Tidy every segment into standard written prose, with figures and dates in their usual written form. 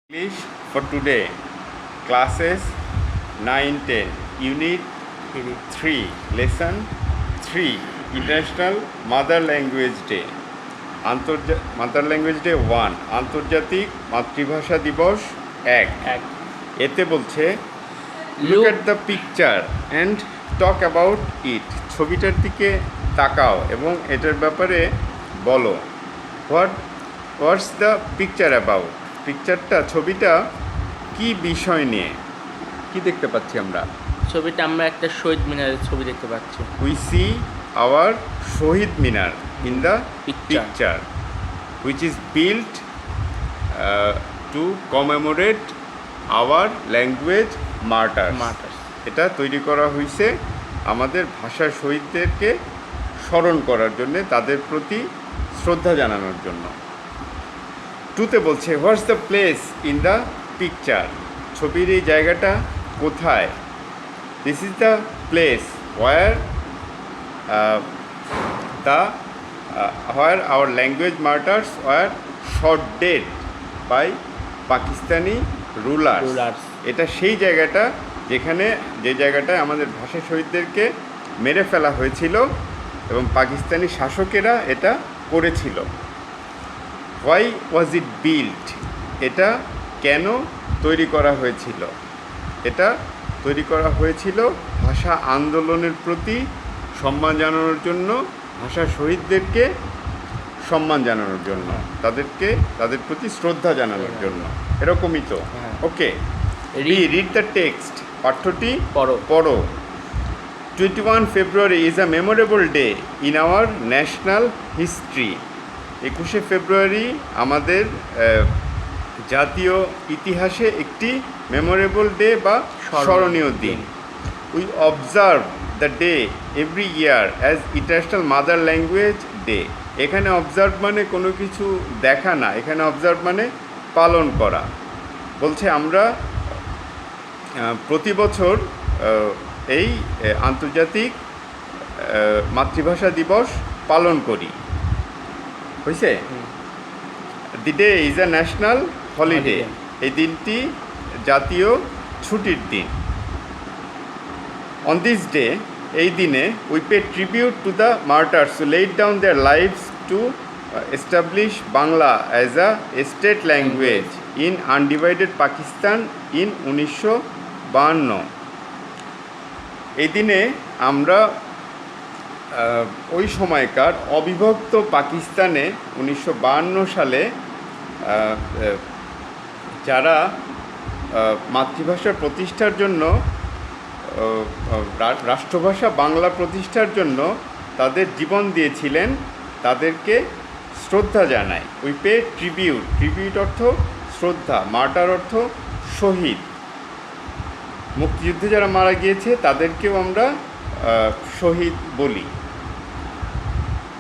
English for today, classes 9, 10, Unit 3, Lesson 3, International Mother Language Day. Mother Language Day 1, আন্তর্জাতিক মাতৃভাষা দিবস 1 এতে বলছে look at the picture and talk about it. ছবিটার দিকে তাকাও এবং এটার ব্যাপারে বলো. What's the picture about? পিকচারটা ছবিটা কি বিষয় নিয়ে কি দেখতে পাচ্ছি আমরা? ছবিটা আমরা একটা শহীদ মিনারের ছবি দেখতে পাচ্ছি. We see our Shahid Minar in the picture which is built to commemorate our language martyrs. এটা তৈরি করা হয়েছে আমাদের ভাষার শহীদদেরকে স্মরণ করার জন্য, তাদের প্রতি শ্রদ্ধা জানানোর জন্য. টুতে বলছে what's the place in the picture, ছবির এই জায়গাটা কোথায়? This is the place where our language martyrs were shot dead by Pakistani rulers. এটা সেই জায়গাটা যে জায়গাটায় আমাদের ভাষা শহীদদেরকে মেরে ফেলা হয়েছিল এবং পাকিস্তানি শাসকেরা এটা করেছিল. Why was it built? এটা কেন তৈরি করা হয়েছিল? এটা তৈরি করা হয়েছিল ভাষা আন্দোলনের প্রতি সম্মান জানানোর জন্য, ভাষা শহীদদেরকে সম্মান জানানোর জন্য, তাদের প্রতি শ্রদ্ধা জানানোর জন্য. এরকমই তো. ওকে, রিড দ্য টেক্সট. পাঠ্যটি পড়ো. 21 February is a memorable day in our national history. 21শে ফেব্রুয়ারি আমাদের জাতীয় ইতিহাসে একটি মেমোরেবল ডে বা স্মরণীয় দিন. We observe the day every year as international mother language day. এখানে অবজার্ভ মানে কোনো কিছু দেখা না, এখানে অবজার্ভ মানে পালন করা. বলছে আমরা প্রতি বছর এই আন্তর্জাতিক মাতৃভাষা দিবস পালন করি. হয়েছে? The day is a national holiday. এই দিনটি জাতীয় ছুটির দিন. অন দিস ডে, এই দিনে we pay tribute to the martyrs who laid down their lives to establish Bangla as a state language in undivided Pakistan in 1952. এই দিনে আমরা ওই সময়কার অবিভক্ত পাকিস্তানে 1952 সালে যারা মাতৃভাষা প্রতিষ্ঠার জন্য, রাষ্ট্রভাষা বাংলা প্রতিষ্ঠার জন্য তাদের জীবন দিয়েছিলেন, তাদেরকে শ্রদ্ধা জানাই. We pay tribute. ট্রিবিউট অর্থ শ্রদ্ধা, মার্টার অর্থ শহীদ. মুক্তিযুদ্ধে যারা মারা গিয়েছে তাদেরকেও আমরা শহীদ বলি.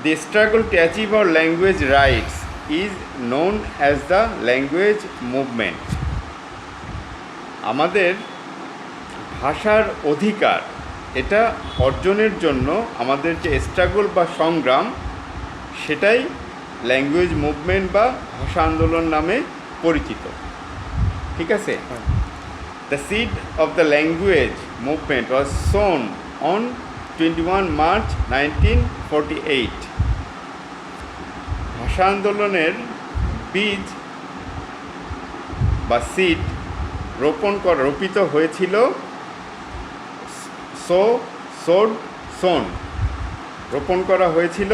The struggle to achieve our language rights is known as the language movement. আমাদের ভাষার অধিকার এটা অর্জনের জন্য আমাদের যে স্ট্রাগল বা সংগ্রাম, সেটাই ল্যাঙ্গুয়েজ মুভমেন্ট বা ভাষা আন্দোলন নামে পরিচিত. ঠিক আছে? The seed of the language movement was sown on 21 March 1948. ভাষা আন্দোলনের বীজ বা সিড রোপিত হয়েছিল রোপণ করা হয়েছিল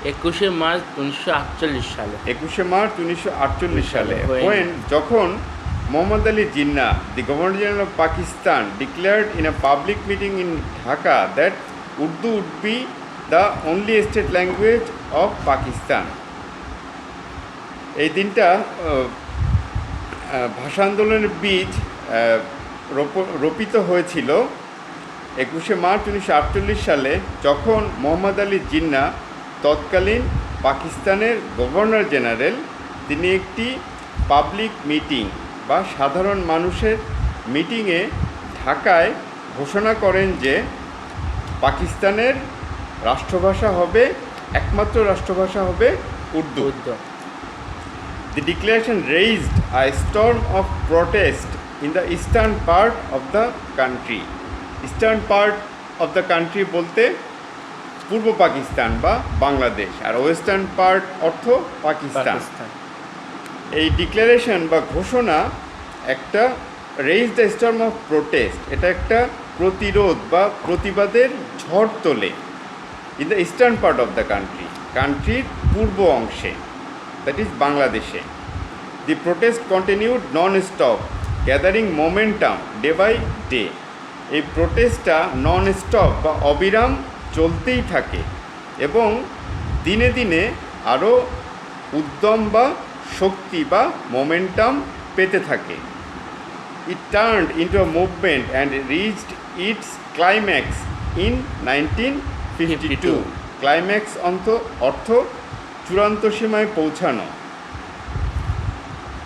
21শে মার্চ 1948 সালে. 21শে মার্চ 1948 সালে যখন Muhammad Ali Jinnah, the Governor General of Pakistan, declared in a public meeting in Dhaka that Urdu would be the only state language of Pakistan. এই দিনটা ভাষা আন্দোলনের বীজ রোপিত হয়েছিল 21শে মার্চ 1948 সালে, যখন মোহাম্মদ আলী জিন্নাহ, তৎকালীন পাকিস্তানের গভর্নর জেনারেল, তিনি একটি পাবলিক মিটিং বা সাধারণ মানুষের মিটিংয়ে ঢাকায় ঘোষণা করেন যে পাকিস্তানের একমাত্র রাষ্ট্রভাষা হবে Urdu. The declaration raised a storm of protest in the eastern part of the country. Eastern part of the country বলতে পূর্ব পাকিস্তান বা বাংলাদেশ, আর ওয়েস্টার্ন পার্ট অর্থ পাকিস্তান। এই ডিক্লারেশন বা ঘোষণা একটা raise the storm of protest, এটা একটা প্রতিরোধ বা প্রতিবাদের ঝড় তোলে in the eastern part of the country, কান্ট্রির পূর্ব অংশে, দ্যাট ইজ বাংলাদেশে। The protest continued non stop gathering momentum day by day. এই প্রোটেস্টটা নন স্টপ বা অবিরাম চলতেই থাকে এবং দিনে দিনে আরও উদ্যম বা শক্তি বা মোমেন্টাম পেতে থাকে। It turned into a movement and reached its climax in 1952. Climax অর্থ চূড়ান্ত সীমায় পৌঁছানো।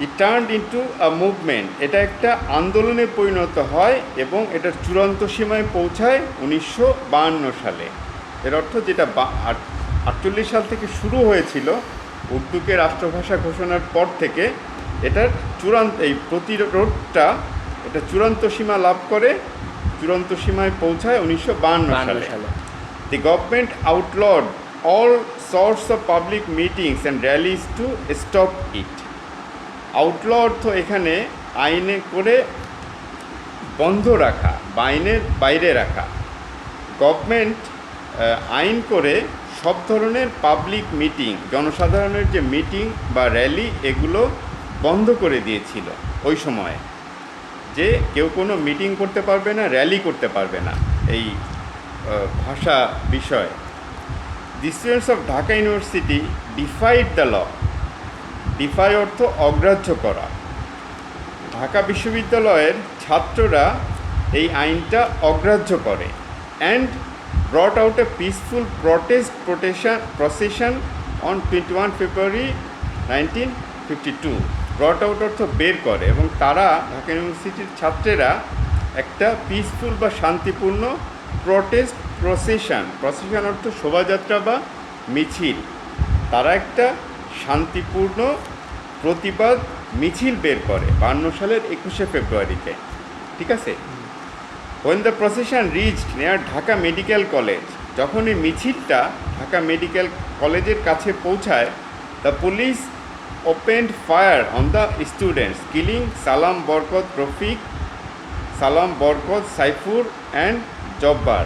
It turned into a movement, এটা একটা আন্দোলনে পরিণত হয় এবং এটার চূড়ান্ত সীমায় পৌঁছায় 1952 সালে। এর অর্থ যেটা 48 সাল থেকে শুরু হয়েছিল উর্দুকে রাষ্ট্রভাষা ঘোষণার পর থেকে, এটার এই প্রতিরোধটা এটা চূড়ান্ত সীমা লাভ করে, চূড়ান্ত সীমায় পৌঁছায় 1952 সালে। The government outlawed all sorts of public meetings and rallies to stop it. Outlaw অর্থ এখানে আইনে করে বন্ধ রাখা বা আইনের বাইরে রাখা। গভর্নমেন্ট আইন করে সব ধরনের পাবলিক মিটিং, জনসাধারণের যে মিটিং বা র্যালি, এগুলো বন্ধ করে দিয়েছিল ওই সময়ে, যে কেউ কোনো মিটিং করতে পারবে না, র্যালি করতে পারবে না এই ভাষা বিষয়ে। The students of Dhaka university defied the law. Defy অর্থ অগ্রাহ্য করা। ঢাকা বিশ্ববিদ্যালয়ের ছাত্ররা এই আইনটা অগ্রাহ্য করে and brought out a peaceful protest procession on 21 February 1952. Brought out অর্থ বের করে, এবং তারা ঢাকা ইউনিভার্সিটির ছাত্রেরা একটা পিসফুল বা শান্তিপূর্ণ প্রটেস্ট প্রসেশন অর্থ শোভাযাত্রা বা মিছিল, তারা একটা শান্তিপূর্ণ প্রতিবাদ মিছিল বের করে 52 সালের 21শে ফেব্রুয়ারিতে। ঠিক আছে? When the procession reached near Dhaka medical college, যখন এই মিছিলটা ঢাকা মেডিকেল কলেজের কাছে পৌঁছায়, the police opened fire on the students, killing Salam Barkat Rafiq, Salam Barkat Saifur and Jabbar.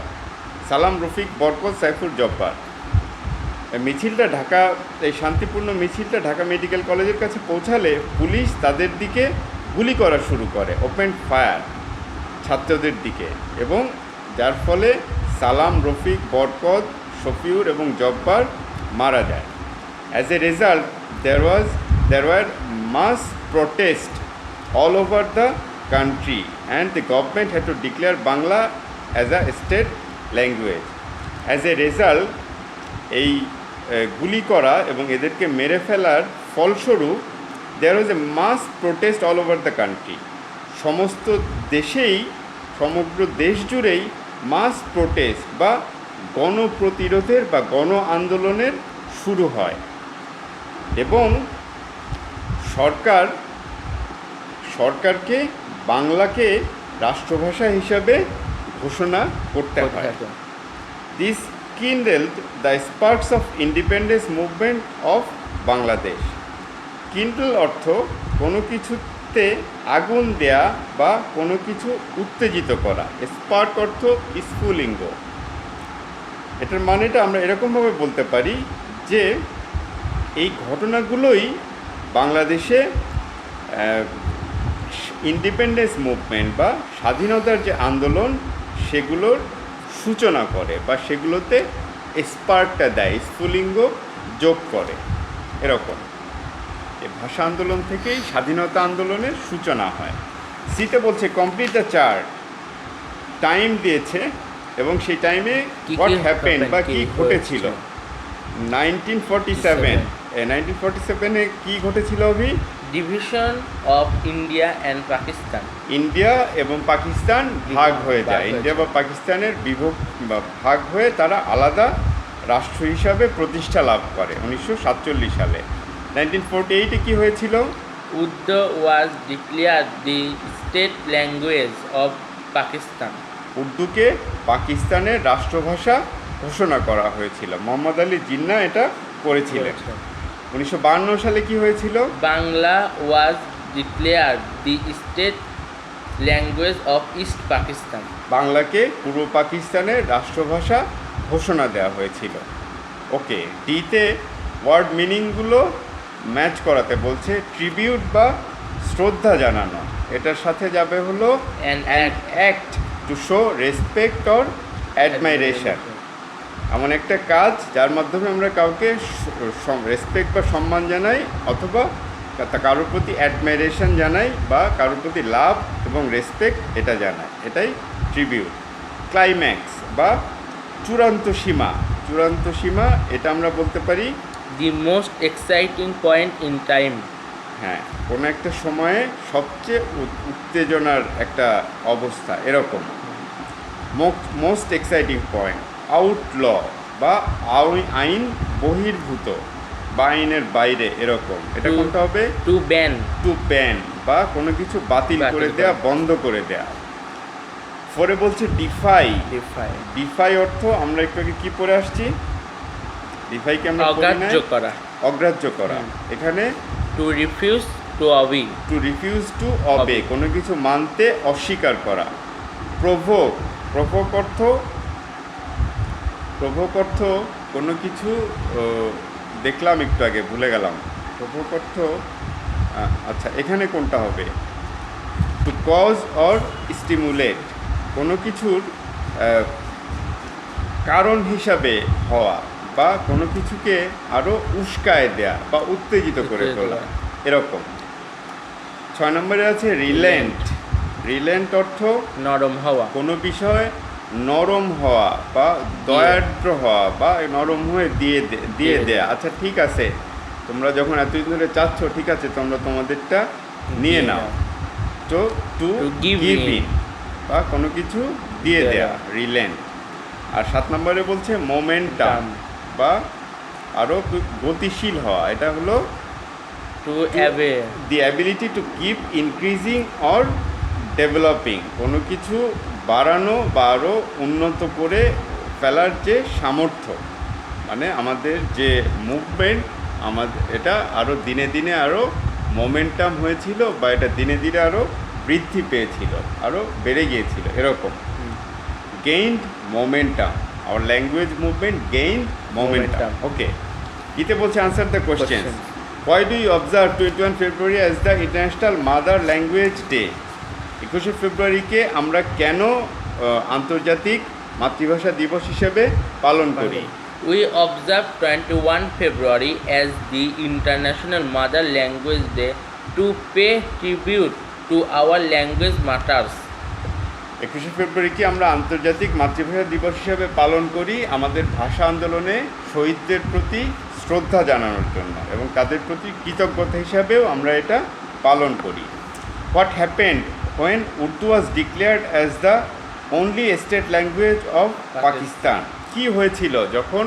সালাম রফিক বরকত সাইফুর জব্বার। মিছিলটা এই শান্তিপূর্ণ মিছিলটা ঢাকা মেডিকেল কলেজের কাছে পৌঁছালে পুলিশ তাদের দিকে গুলি করা শুরু করে, ওপেন ফায়ার ছাত্রদের দিকে, এবং যার ফলে সালাম, রফিক, বরকত, শফিউর এবং জব্বার মারা যায়। As a result there were mass protests all over the country and the government had to declare Bangla as a state language. As a result, এই গুলি করা এবং এদেরকে মেরে ফেলার ফলস্বরূপ there was a mass protest all over the country. সমস্ত দেশেই, সমগ্র দেশ জুড়েই মাস প্রোটেস্ট বা গণপ্রতিরোধের বা গণ আন্দোলনের শুরু হয়, এবং সরকারকে বাংলাকে রাষ্ট্রভাষা হিসাবে ঘোষণা করতে হয়। This kindled the sparks of independence movement of Bangladesh. Kindle অর্থ কোনো কিছুতে আগুন দেয়া বা কোনো কিছু উত্তেজিত করা। স্পার্ক অর্থ স্ফুলিঙ্গ। এটার মানেটা আমরা এরকমভাবে বলতে পারি যে এই ঘটনাগুলোই বাংলাদেশে ইন্ডিপেন্ডেন্স মুভমেন্ট বা স্বাধীনতার যে আন্দোলন, সেগুলোর সূচনা করে বা সেগুলোতে স্পার্কটা দেয়, স্ফুলিঙ্গ যোগ করে। এরকম এই ভাষা আন্দোলন থেকেই স্বাধীনতা আন্দোলনের সূচনা হয়। সিতে বলছে কমপ্লিট দ্য চার্ট, টাইম দিয়েছে এবং সেই টাইমে হোয়াট হ্যাপেন বা কী ঘটেছিল। 1947 কি ঘটেছিল Abhi? Division of India and Pakistan. India এবং পাকিস্তান ভাগ হয়ে যায়। ইন্ডিয়া বা পাকিস্তানের ভাগ হয়ে তারা আলাদা রাষ্ট্র হিসাবে প্রতিষ্ঠা লাভ করে 1947 সালে। 1948-এ কি হয়েছিল? Urdu was declared the state language of Pakistan. উর্দুকে পাকিস্তানের রাষ্ট্রভাষা ঘোষণা করা হয়েছিল। মোহাম্মদ আলী জিন্নাহ এটা করেছিলেন। 1952 সালে কি হয়েছিল? Bangla was declared the state language of East Pakistan. বাংলাকে পূর্ব পাকিস্তানের রাষ্ট্রভাষা ঘোষণা দেওয়া হয়েছিল। ওকে, ডিতে ওয়ার্ড মিনিংগুলো ম্যাচ করাতে বলছে। ট্রিবিউট বা শ্রদ্ধা জানানো, এটার সাথে যাবে হলো An act to show respect or অ্যাডমাইরেশন। এমন একটা কাজ যার মাধ্যমে আমরা কাউকে রেসপেক্ট বা সম্মান জানাই, অথবা কারোর প্রতি অ্যাডমাইরেশন জানাই, বা কারোর প্রতি লাভ এবং রেসপেক্ট এটা জানাই, এটাই ট্রিবিউট। ক্লাইম্যাক্স বা চূড়ান্ত সীমা, চূড়ান্ত সীমা এটা আমরা বলতে পারি the most exciting point in time. হ্যাঁ, কোনো একটা সময়ে সবচেয়ে উত্তেজনার একটা অবস্থা, এরকম। মোস্ট এক্সাইটিং পয়েন্ট, আউটল বা আইন বহির্ভূত বা আইনের বাইরে, এরকম। এটা To- কোনটা হবে? To ban. টু ব্যান বা কোনো কিছু বাতিল বাতিল করে করা। দেয়া, বন্ধ করে দেয়া। পরে বলছে ডিফাই। Defy. ডিফাই অর্থ আমরা একটু আগে কি পড়ে আসছি? ডিফাইকে আমরা পড়ি নাই? অগ্রাহ্য করা। অগ্রাহ্য করা। এখানে To refuse to obey. To refuse to obey, কোনো কিছু মানতে অস্বীকার করা। প্রভোক, প্রভোক অর্থ কোনো কিছু দেখলাম একটু আগে, ভুলে গেলাম। প্রভোক অর্থ আচ্ছা, এখানে কোনটা হবে? টু কজ অর স্টিমুলেট, কোনো কিছুর কারণ হিসাবে হওয়া বা কোনো কিছুকে আরও উস্কায় দেয়া বা উত্তেজিত করে উত্তেজিত তোলা, করা। এরকম। 6 নম্বরে আছে রিলেন্ট। রিলেন্ট অর্থ নরম হওয়া। কোনো বিষয় নরম হওয়া বা দয়াদ্র হওয়া বা নরম হয়ে দিয়ে দেয়া। আচ্ছা, ঠিক আছে, তোমরা যখন এতদিন ধরে চাচ্ছ, ঠিক আছে, তোমরা তোমাদেরটা নিয়ে নাও। তো to To give give in। In বা কোনো কিছু দিয়ে দেয়া। দেয়া, রিলেন্ট। আর 7 নম্বরে বলছে মোমেন্টাম বা আরও গতিশীল হওয়া, এটা হলো To obey. The ability to keep increasing or developing, কোনো কিছু বাড়ানো বা আরও উন্নত করে ফেলার যে সামর্থ্য, মানে আমাদের যে মুভমেন্ট, আমাদের এটা আরও দিনে দিনে আরও মোমেন্টাম হয়েছিল বা এটা দিনে দিনে আরও বৃদ্ধি পেয়েছিল, আরও বেড়ে গিয়েছিল, এরকম। Gained momentum, our language movement gained momentum. Momentum. ওকে, ইতে বলছে answer the question. Questions. Why do you observe 21 February as the International Mother Language Day? 21শে ফেব্রুয়ারিকে আমরা কেন আন্তর্জাতিক মাতৃভাষা দিবস হিসেবে পালন করি? We observe 21 February as the International Mother Language Day to pay tribute to our language matters. 21শে ফেব্রুয়ারিকে আমরা আন্তর্জাতিক মাতৃভাষা দিবস হিসেবে পালন করি আমাদের ভাষা আন্দোলনে শহীদদের প্রতি শ্রদ্ধা জানানোর জন্য এবং তাদের প্রতি কৃতজ্ঞতা হিসাবেও আমরা এটা পালন করি। What happened when Urdu was declared as the only state language of Pakistan? কি হয়েছিল যখন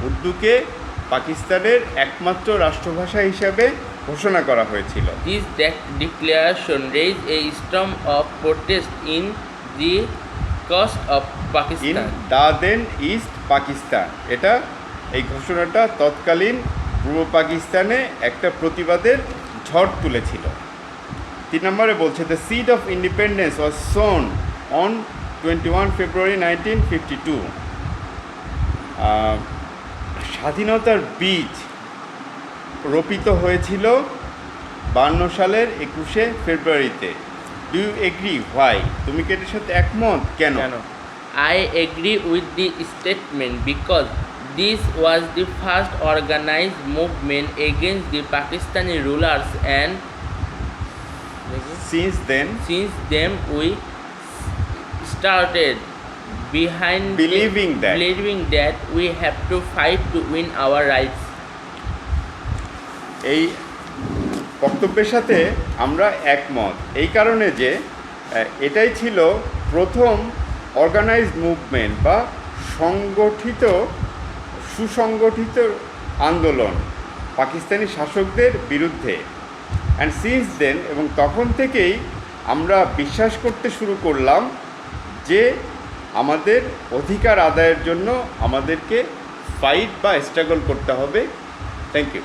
উর্দুকে পাকিস্তানের একমাত্র রাষ্ট্রভাষা হিসাবে ঘোষণা করা হয়েছিল? This declaration raised a storm of protest in the coast of in Pakistan. The then East Pakistan. এটা এই ঘোষণাটা তৎকালীন পূর্ব পাকিস্তানে একটা প্রতিবাদের ঝড় তুলেছিল। 3 নম্বরে বলছে the seed of independence was sown on 21 February 1952। স্বাধীনতার বীজ রোপিত হয়েছিল 52 সালের 21শে ফেব্রুয়ারিতে। Do you agree? হোয়াই? তুমি কি এটার সাথে একমত? কেন? I agree with the statement because this was the first organized movement against the Pakistani rulers, and Since then, since then we started Believing that we have to fight to win our rights. এই বক্তব্যের সাথে আমরা একমত এই কারণে যে এটাই ছিল প্রথম অর্গানাইজড মুভমেন্ট বা সুসংগঠিত আন্দোলন পাকিস্তানি শাসকদের বিরুদ্ধে। অ্যান্ড সিন্স দেন, এবং তখন থেকেই আমরা বিশ্বাস করতে শুরু করলাম যে আমাদের অধিকার আদায়ের জন্য আমাদেরকে ফাইট বা স্ট্রাগল করতে হবে। Thank you.